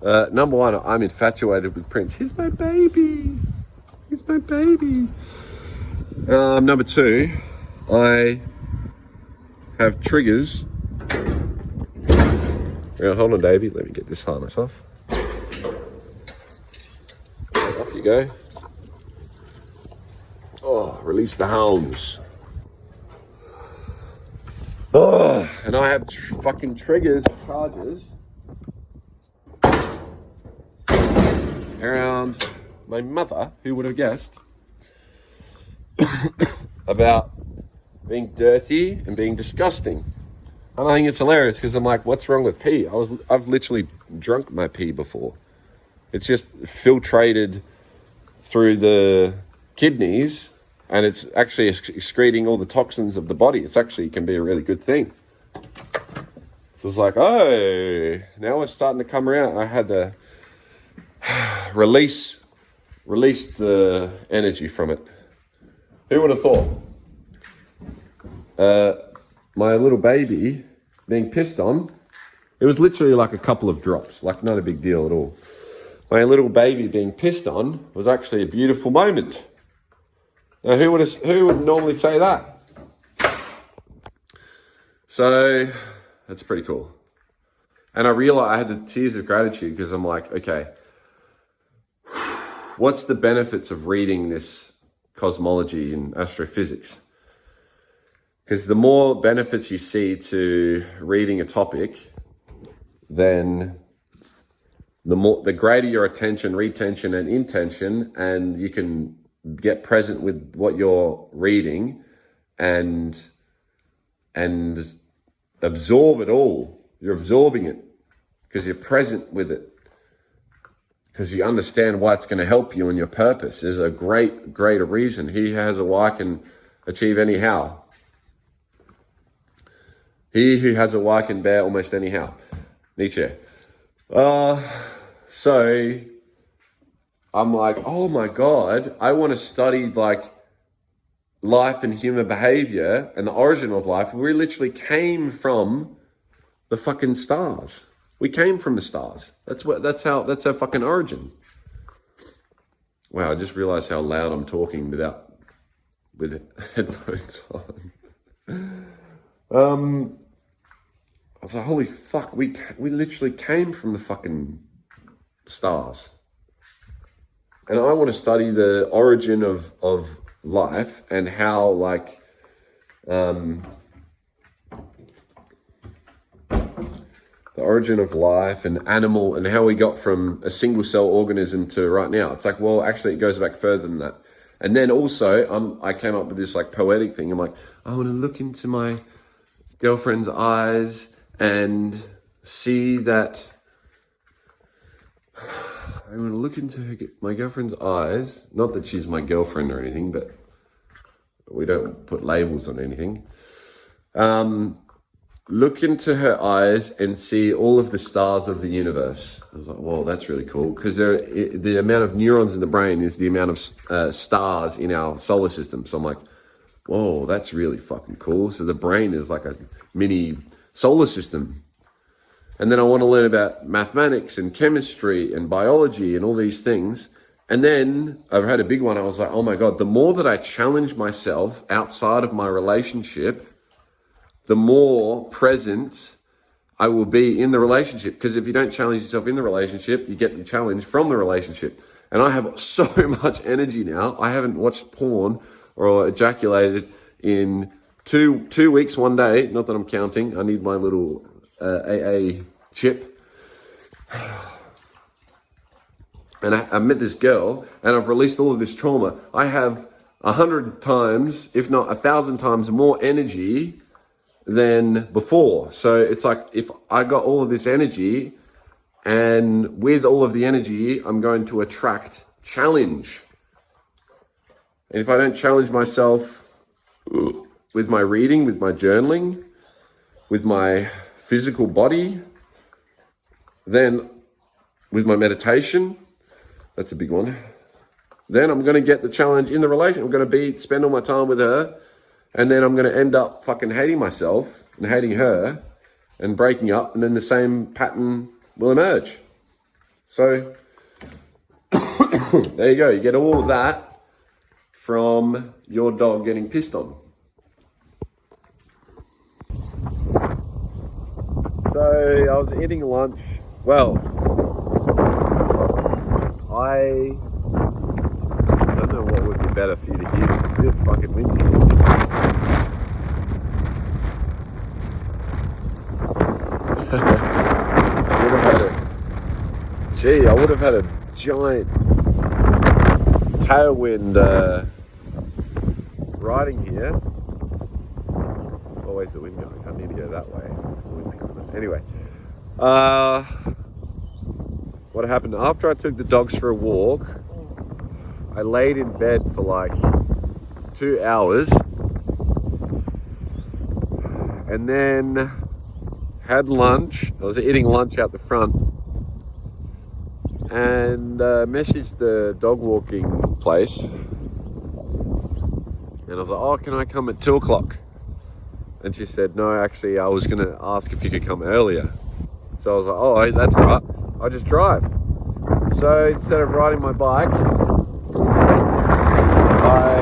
Number one, I'm infatuated with Prince. He's my baby. He's my baby. Number two, I have triggers. Hold on, Davey. Let me get this harness off. Off you go. Oh, release the hounds. Oh, and I have fucking triggers, charges around my mother, who would have guessed, about being dirty and being disgusting. And I think it's hilarious because I'm like, what's wrong with pee? I've literally drunk my pee before. It's just filtrated through the kidneys, and it's actually excreting all the toxins of the body. It's actually can be a really good thing. So it's like, oh, now it's starting to come around. I had to release the energy from it. Who would have thought? My little baby being pissed on, it was literally like a couple of drops, like not a big deal at all. My little baby being pissed on was actually a beautiful moment. Now, who would normally say that? So that's pretty cool. And I realized I had the tears of gratitude because I'm like, okay, what's the benefits of reading this cosmology and astrophysics? Because the more benefits you see to reading a topic, then the greater your attention, retention, and intention, and you can get present with what you're reading and absorb it all. You're absorbing it because you're present with it, because you understand why it's going to help you and your purpose. Is a greater reason. He has a why can achieve anyhow. He who has a why can bear almost anyhow. Nietzsche. So I'm like, oh my God, I want to study like life and human behavior and the origin of life. We literally came from the fucking stars. We came from the stars. That's our fucking origin. Wow, I just realized how loud I'm talking with headphones on. I was like, holy fuck, we literally came from the fucking stars. And I want to study the origin of life and how, like, the origin of life and animal and how we got from a single cell organism to right now. It's like, well, actually it goes back further than that. And then also I came up with this like poetic thing. I'm like, I want to look into my girlfriend's eyes and see that I'm going to look into my girlfriend's eyes. Not that she's my girlfriend or anything, but we don't put labels on anything. Look into her eyes and see all of the stars of the universe. I was like, whoa, that's really cool. Because the amount of neurons in the brain is the amount of stars in our solar system. So I'm like, whoa, that's really fucking cool. So the brain is like a mini solar system. And then I want to learn about mathematics and chemistry and biology and all these things. And then I've had a big one. I was like, oh my God, the more that I challenge myself outside of my relationship, the more present I will be in the relationship. Because if you don't challenge yourself in the relationship, you get the challenge from the relationship. And I have so much energy now. I haven't watched porn or ejaculated in two weeks, one day. Not that I'm counting. I need my little AA chip. And I met this girl and I've released all of this trauma. I have 100 times, if not 1,000 times more energy than before. So it's like, if I got all of this energy, and with all of the energy, I'm going to attract challenge. And if I don't challenge myself with my reading, with my journaling, with my physical body, then with my meditation, that's a big one, then I'm going to get the challenge in the relationship. I'm going to spend all my time with her, and then I'm going to end up fucking hating myself and hating her and breaking up, and then the same pattern will emerge. So there you go. You get all of that from your dog getting pissed on. So I was eating lunch. Well, I don't know what would be better for you to hear. It's a bit fucking windy. I would have had a giant tailwind riding here. Always the wind going. I need to go that way. The wind's coming. Anyway, what happened after I took the dogs for a walk? I laid in bed for like 2 hours, and then had lunch. I was eating lunch out the front, and messaged the dog walking place, and I was like, oh, can I come at 2 o'clock? And she said, no, actually, I was going to ask if you could come earlier. So I was like, oh, that's all right, I'll just drive. So instead of riding my bike, I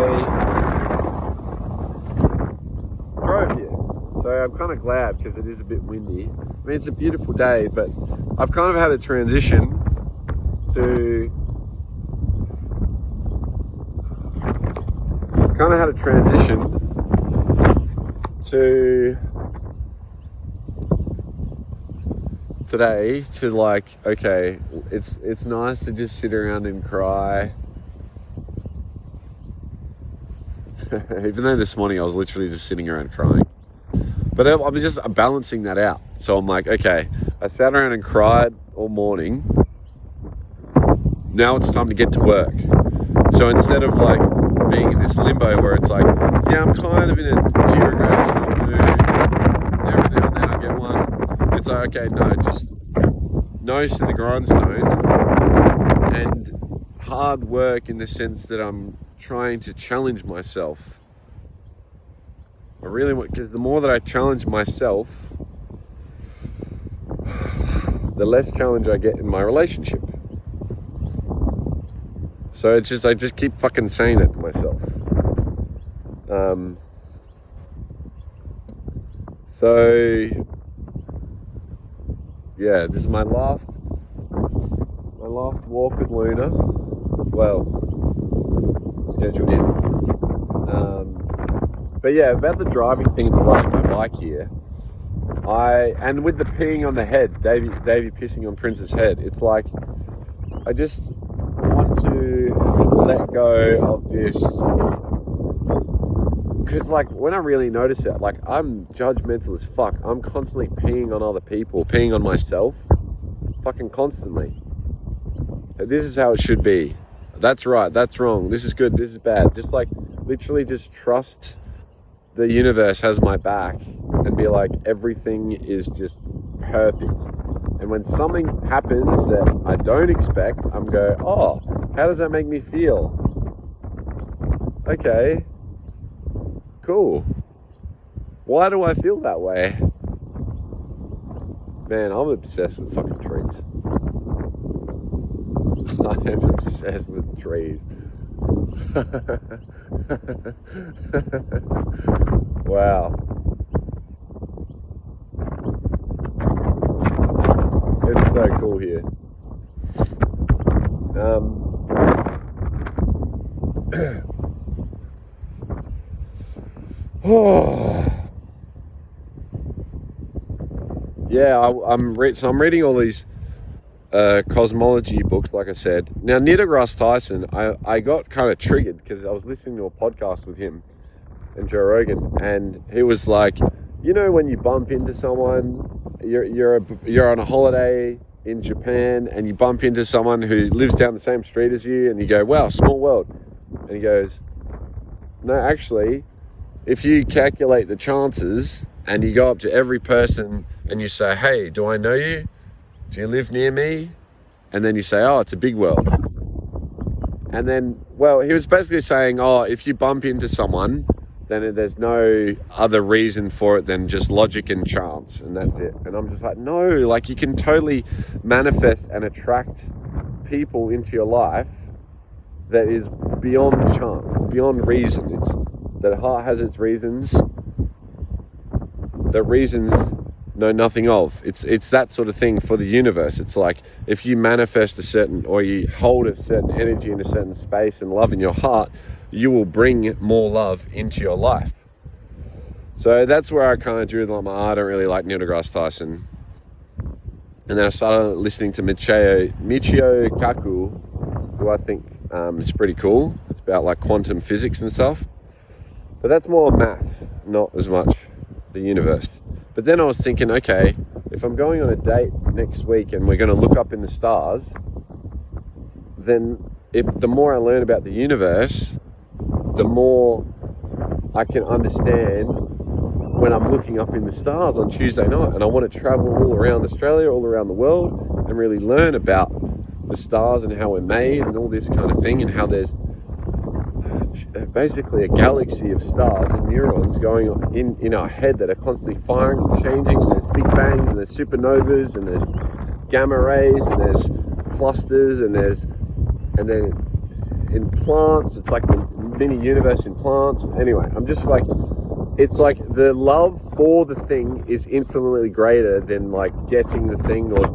drove here. So I'm kind of glad, because it is a bit windy. I mean, it's a beautiful day, but I've kind of had a transition to today to like, okay, it's nice to just sit around and cry. Even though this morning I was literally just sitting around crying. But I'm just balancing that out. So I'm like, okay, I sat around and cried all morning. Now it's time to get to work. So instead of like being in this limbo where it's like, yeah, I'm kind of in a tear of gratitude mood, every now and then I get one. It's like, okay, no, just nose to the grindstone, and hard work in the sense that I'm trying to challenge myself. I really want, because the more that I challenge myself, the less challenge I get in my relationship. So it's just, I just keep fucking saying that to myself. So yeah, this is my last walk with Luna. Well, scheduled in. But yeah, about the driving thing and the riding my bike here. And with the peeing on the head, Davey pissing on Prince's head, it's like, I just want to let go of this. Because like, when I really notice it, like, I'm judgmental as fuck. I'm constantly peeing on other people, peeing on myself, fucking constantly. This is how it should be. That's right, that's wrong, this is good, this is bad. Just like, literally just trust the universe has my back and be like, everything is just perfect. And when something happens that I don't expect, I'm go, oh, how does that make me feel? Okay, cool. Why do I feel that way? Man, I'm obsessed with fucking trees. I am obsessed with trees. Wow. It's so cool here. Yeah, I'm reading all these cosmology books, like I said. Now, Neil deGrasse Tyson, I got kind of triggered because I was listening to a podcast with him and Joe Rogan, and he was like, you know, when you bump into someone, you're on a holiday in Japan and you bump into someone who lives down the same street as you, and you go, wow, small world. And he goes, no, actually, if you calculate the chances and you go up to every person and you say, hey, do I know you? Do you live near me? And then you say, oh, it's a big world. And then, well, he was basically saying, oh, if you bump into someone, then there's no other reason for it than just logic and chance, and that's it. And I'm just like, no, like, you can totally manifest and attract people into your life that is beyond chance. It's beyond reason. It's that heart has its reasons. The reasons know nothing of. It's that sort of thing for the universe. It's like, if you manifest a certain, or you hold a certain energy in a certain space and love in your heart, you will bring more love into your life. So that's where I kind of drew the line. I don't really like Neil deGrasse Tyson. And then I started listening to Michio Kaku, who I think is pretty cool. It's about like quantum physics and stuff. But that's more math, not as much the universe. But then I was thinking, okay, if I'm going on a date next week and we're going to look up in the stars, then if the more I learn about the universe, the more I can understand when I'm looking up in the stars on Tuesday night. And I want to travel all around Australia, all around the world, and really learn about the stars and how we're made and all this kind of thing, and how there's basically a galaxy of stars and neurons going in our head that are constantly firing and changing, and there's big bangs and there's supernovas and there's gamma rays and there's clusters and then in plants it's like the mini universe in plants. Anyway, I'm just like, it's like the love for the thing is infinitely greater than like getting the thing or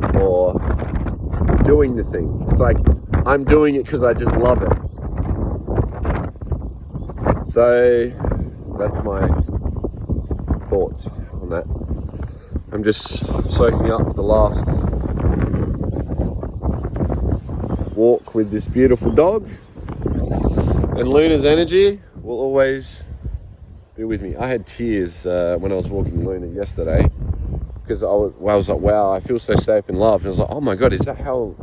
doing the thing. It's like, I'm doing it because I just love it. So that's my thoughts on that. I'm just soaking up the last walk with this beautiful dog, and Luna's energy will always be with me. I had tears when I was walking Luna yesterday, because I was like, wow, I feel so safe and loved. And I was like, oh my God, is that how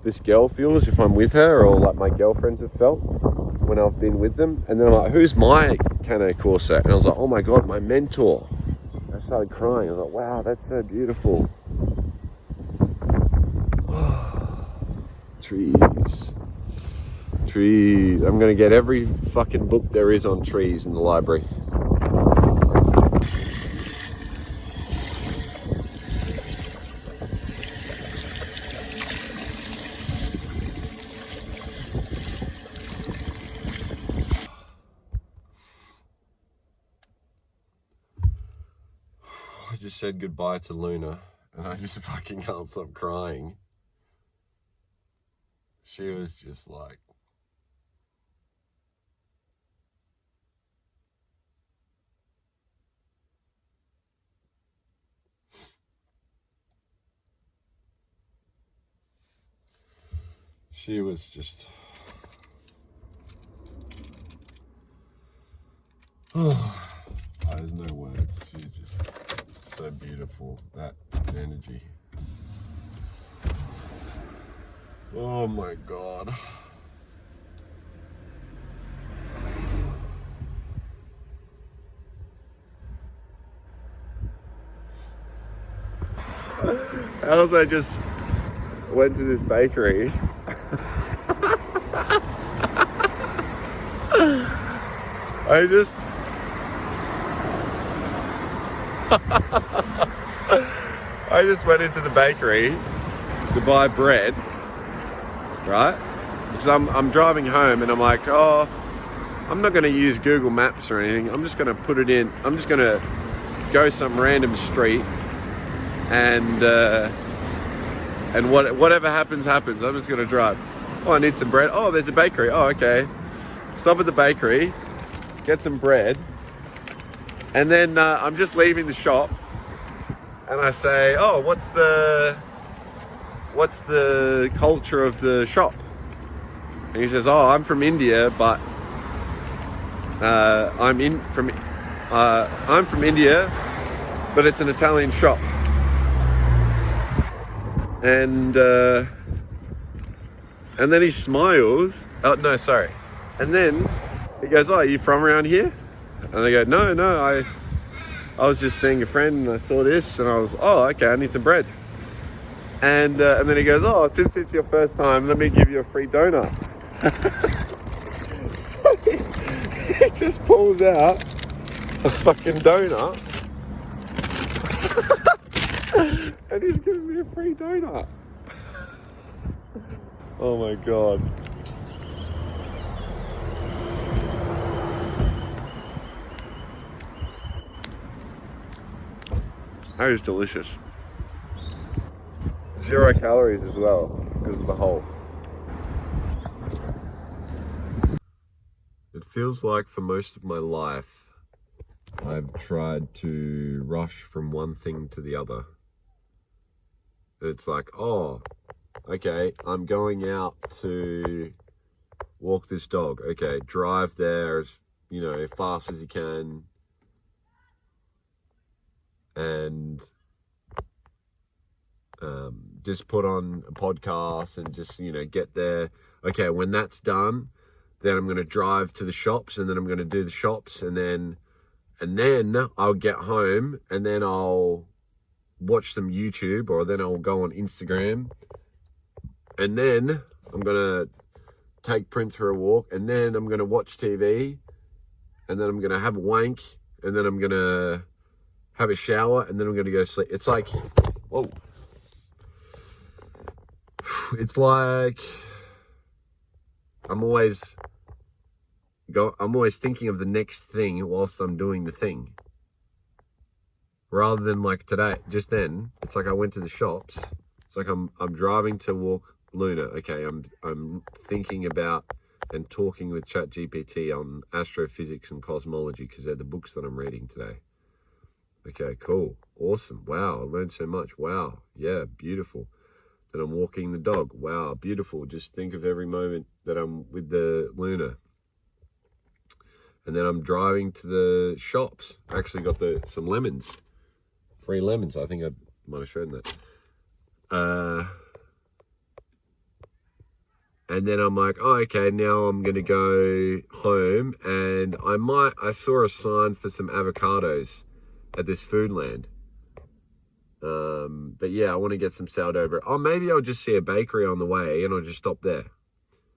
this girl feels if I'm with her, or like my girlfriends have felt when I've been with them? And then I'm like, who's my Cane Corso? And I was like, oh my God, my mentor. I started crying. I was like, wow, that's so beautiful. Trees. I'm going to get every fucking book there is on trees in the library. said goodbye to Luna, and I just fucking can't stop crying. She was just like, she was just, there's no words. She's just so beautiful, that energy. Oh my God. I also just went to this bakery. I just went into the bakery to buy bread, right? Because I'm driving home and I'm like, oh, I'm not going to use Google Maps or anything. I'm just going to put it in. I'm just going to go some random street and whatever happens. I'm just going to drive. Oh, I need some bread. Oh, there's a bakery. Oh, okay. Stop at the bakery, get some bread, and then I'm just leaving the shop, and I say, oh, what's the culture of the shop? And he says, oh, I'm from India, but I'm from India, but it's an Italian shop. And then he smiles. Oh, no, sorry. And then he goes, oh, are you from around here? And I go, no, I was just seeing a friend and I saw this and I was, oh, okay, I need some bread. And then he goes, oh, since it's your first time, let me give you a free donut. So he just pulls out a fucking donut and he's giving me a free donut. Oh my God. That is delicious. 0 calories as well, because of the hole. It feels like for most of my life, I've tried to rush from one thing to the other. It's like, oh, okay, I'm going out to walk this dog. Okay, drive there as, fast as you can. And just put on a podcast and just, get there. Okay, when that's done, then I'm going to drive to the shops and then I'm going to do the shops and then I'll get home and then I'll watch some YouTube or then I'll go on Instagram and then I'm going to take Prince for a walk and then I'm going to watch TV and then I'm going to have a wank and then I'm going to have a shower and then I'm going to go to sleep. It's like, whoa. It's like I'm always thinking of the next thing whilst I'm doing the thing. Rather than like today, just then, it's like I went to the shops. It's like I'm driving to walk Luna. Okay, I'm thinking about and talking with ChatGPT on astrophysics and cosmology because they're the books that I'm reading today. Okay, cool. Awesome. Wow, I learned so much. Wow. Yeah, beautiful. Then I'm walking the dog. Wow, beautiful. Just think of every moment that I'm with the Luna. And then I'm driving to the shops. I actually got some lemons. Free lemons. I think I might have shown that. And then I'm like, oh, okay, now I'm going to go home. And I saw a sign for some avocados at this Foodland. But yeah, I want to get some sourdough bread. Oh, maybe I'll just see a bakery on the way and I'll just stop there.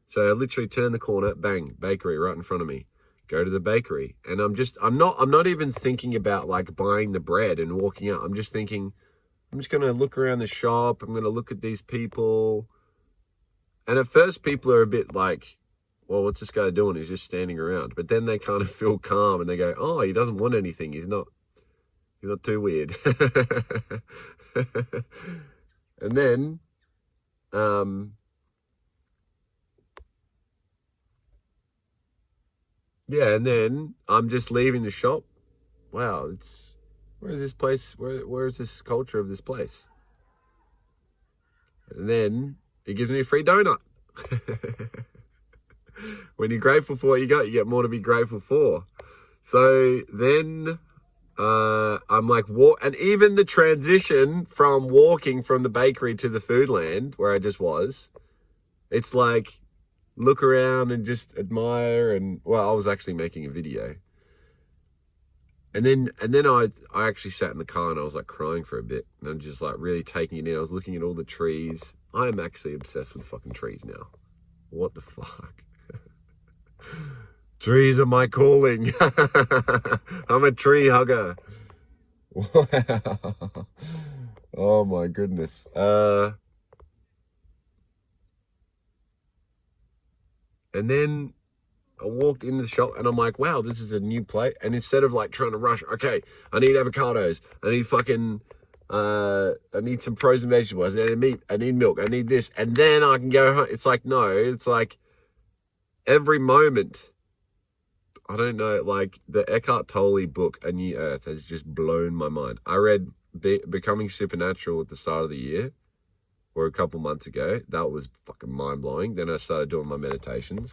So I literally turn the corner, bang, bakery right in front of me. Go to the bakery. And I'm not even thinking about like buying the bread and walking out. I'm just thinking, I'm just going to look around the shop. I'm going to look at these people. And at first people are a bit like, well, what's this guy doing? He's just standing around. But then they kind of feel calm and they go, oh, he doesn't want anything. He's He's not too weird. And then, yeah, and then I'm just leaving the shop. Wow, where is this place? Where is this culture of this place? And then he gives me a free donut. When you're grateful for what you got, you get more to be grateful for. So then I'm like, and even the transition from walking from the bakery to the Foodland, where I just was, it's like, look around and just admire. And well, I was actually making a video. And then I actually sat in the car and I was like crying for a bit. And I'm just like really taking it in. I was looking at all the trees. I am actually obsessed with fucking trees now. What the fuck? Trees are my calling. I'm a tree hugger. Wow. Oh my goodness. And then I walked into the shop and I'm like, wow, this is a new plate. And instead of like trying to rush, okay, I need avocados. I need fucking, I need some frozen vegetables. I need meat. I need milk. I need this. And then I can go home. It's like, no, it's like every moment. I don't know, like the Eckhart Tolle book, A New Earth, has just blown my mind. I read Becoming Supernatural at the start of the year, or a couple months ago. That was fucking mind-blowing. Then I started doing my meditations.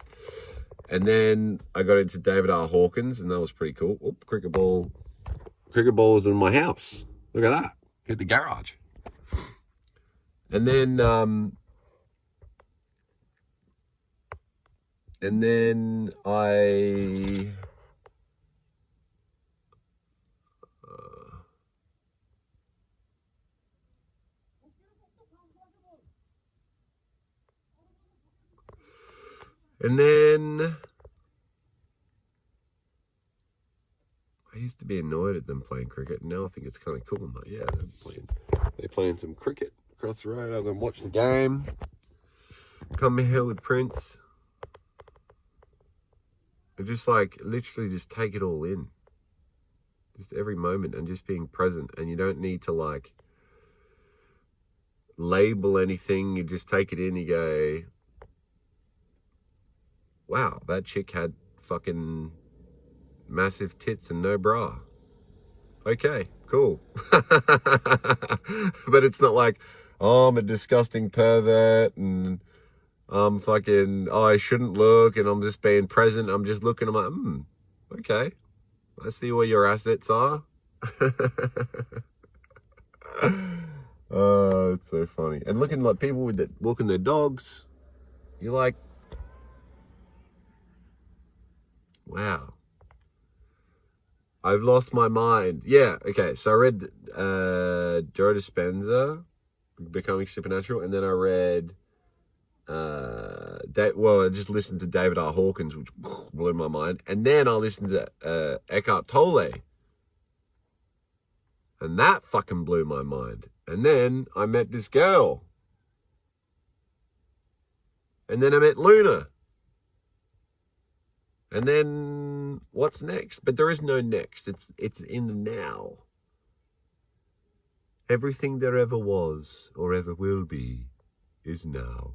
And then I got into David R. Hawkins, and that was pretty cool. Oh, cricket ball was in my house. Look at that. Hit the garage. And then I used to be annoyed at them playing cricket. Now I think it's kind of cool. I'm like, yeah, they're playing some cricket across the road. I'm going to watch the game. Come here with Prince. And just like, literally just take it all in. Just every moment and just being present. And you don't need to like label anything. You just take it in. You go, wow, that chick had fucking massive tits and no bra. Okay, cool. But it's not like, oh, I'm a disgusting pervert and I'm fucking, oh, I shouldn't look and I'm just being present. I'm just looking, I'm like, okay. I see where your assets are. Oh, it's so funny. And looking like people walking their dogs, you're like, wow. I've lost my mind. Yeah, okay. So I read Joe Dispenza, Becoming Supernatural, and then I read I just listened to David R. Hawkins, which blew my mind. And then I listened to Eckhart Tolle. And that fucking blew my mind. And then I met this girl. And then I met Luna. And then what's next? But there is no next. It's in the now. Everything there ever was or ever will be is now.